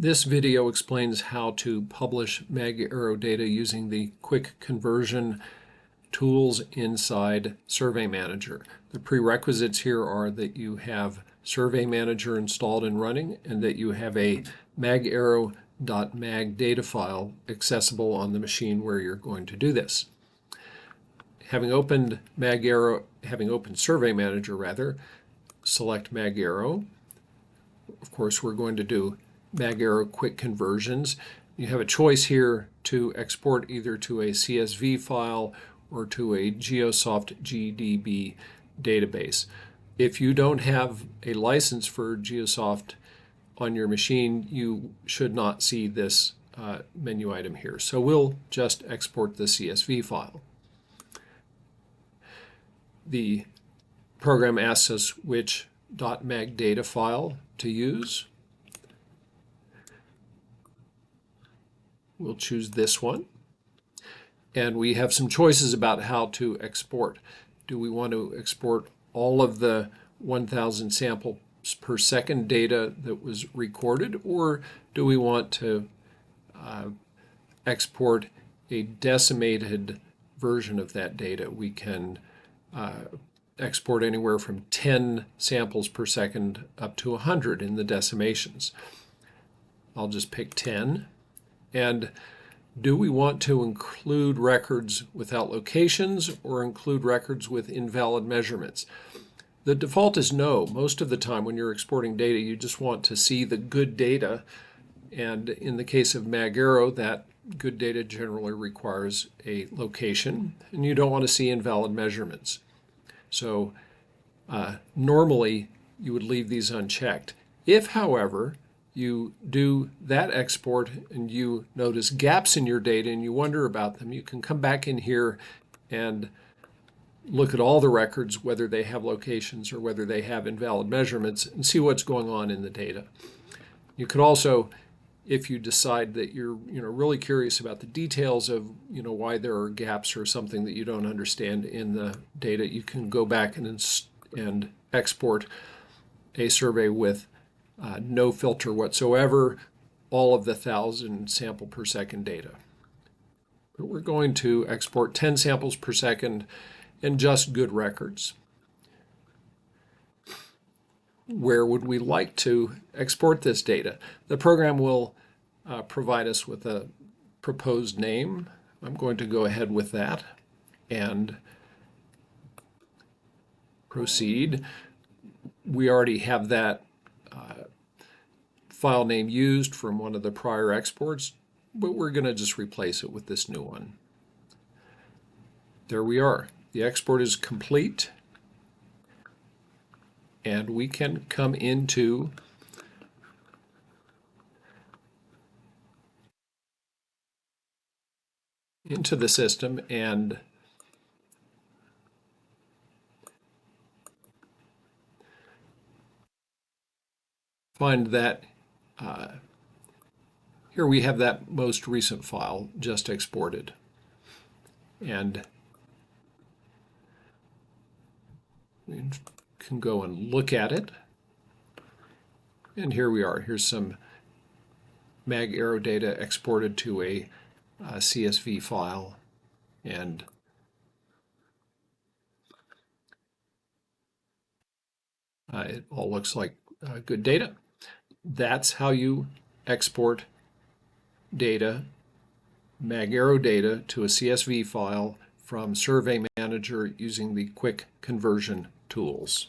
This video explains how to publish MagArrow data using the quick conversion tools inside Survey Manager. The prerequisites here are that you have Survey Manager installed and running and that you have a MagArrow.mag data file accessible on the machine where you're going to do this. Having opened Survey Manager, select MagArrow. Of course, we're going to do MagArrow quick conversions. You have a choice here to export either to a CSV file or to a GeoSoft GDB database. If you don't have a license for GeoSoft on your machine, you should not see this menu item here. So we'll just export the CSV file. The program asks us which .mag data file to use. We'll choose this one. And we have some choices about how to export. Do we want to export all of the 1,000 samples per second data that was recorded, or do we want to export a decimated version of that data? We can export anywhere from 10 samples per second up to 100 in the decimations. I'll just pick 10. And do we want to include records without locations or include records with invalid measurements? The default is no. Most of the time when you're exporting data, you just want to see the good data. And in the case of MagArrow, that good data generally requires a location, and you don't want to see invalid measurements. So normally you would leave these unchecked. If, however, you do that export and you notice gaps in your data and you wonder about them, you can come back in here and look at all the records, whether they have locations or whether they have invalid measurements, and see what's going on in the data. You could also, if you decide that you're really curious about the details of why there are gaps or something that you don't understand in the data, you can go back and export a survey with no filter whatsoever, all of the 1,000 sample per second data. But we're going to export 10 samples per second and just good records. Where would we like to export this data? The program will provide us with a proposed name. I'm going to go ahead with that and proceed. We already have that file name used from one of the prior exports, but we're going to just replace it with this new one. There we are. The export is complete, and we can come into the system and find that here we have that most recent file just exported. And we can go and look at it. And here we are. Here's some MagArrow data exported to a CSV file. And it all looks like good data. That's how you export data, MagArrow data, to a CSV file from Survey Manager using the quick conversion tools.